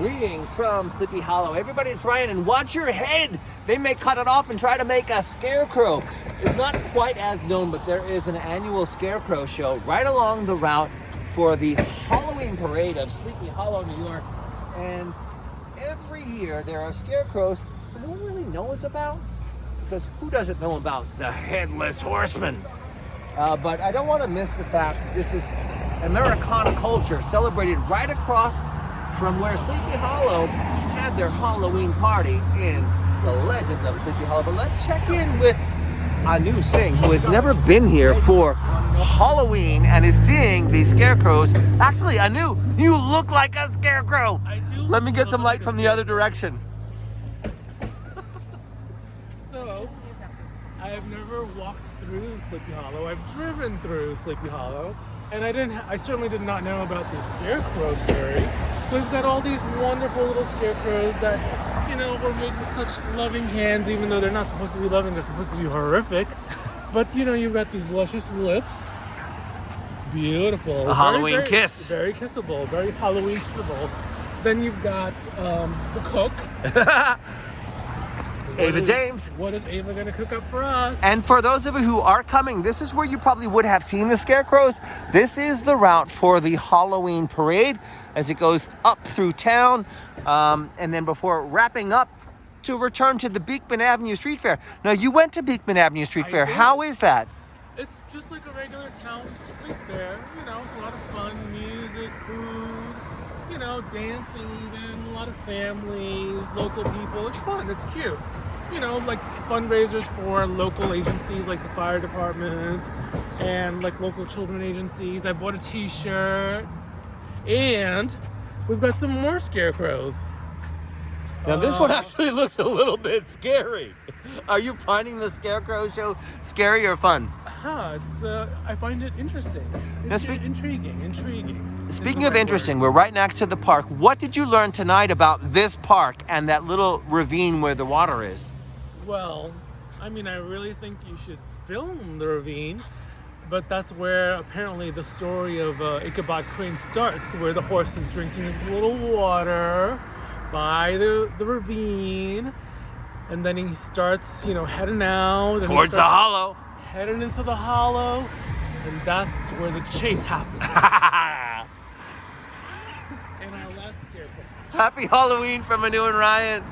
Greetings from Sleepy Hollow. Everybody, it's Ryan, and watch your head. They may cut it off and try to make a scarecrow. It's not quite as known, but there is an annual scarecrow show right along the route for the Halloween parade of Sleepy Hollow, New York. And every year there are scarecrows that no one really knows about, because who doesn't know about the Headless Horseman? But I don't want to miss the fact that this is Americana culture celebrated right across from where Sleepy Hollow had their Halloween party in the legend of Sleepy Hollow. But let's check in with Anu Singh, who has never been here for Halloween and is seeing these scarecrows. Actually, Anu, you look like a scarecrow. I do. Let me get some light from the other direction. So, I have never walked through Sleepy Hollow. I've driven through Sleepy Hollow, and I certainly did not know about the scarecrow story. So we've got all these wonderful little scarecrows that, were made with such loving hands, even though they're not supposed to be loving, they're supposed to be horrific. But, you've got these luscious lips. Beautiful. A Halloween kiss. Very kissable, very Halloween kissable. Then you've got the cook. Ava James. What is Ava going to cook up for us? And for those of you who are coming, this is where you probably would have seen the scarecrows. This is the route for the Halloween parade as it goes up through town, and then before wrapping up to return to the Beekman Avenue Street Fair. Now, you went to Beekman Avenue Street Fair. did. How is that? It's just like a regular town street fair. It's a lot of fun, music, food, dancing even, a lot of families, local people. It's fun, it's cute. Like fundraisers for local agencies like the fire department and like local children agencies. I bought a t-shirt, and we've got some more scarecrows. Now, this one actually looks a little bit scary. Are you finding the scarecrow show scary or fun? I find it interesting. Intriguing. Speaking of interesting, we're right next to the park. What did you learn tonight about this park and that little ravine where the water is? Well, I really think you should film the ravine, but that's where apparently the story of Ichabod Crane starts, where the horse is drinking his little water by the ravine, and then he starts, heading out. Towards the hollow. Heading into the hollow, and that's where the chase happens. And our last scarecrow. Happy Halloween from Anu and Ryan.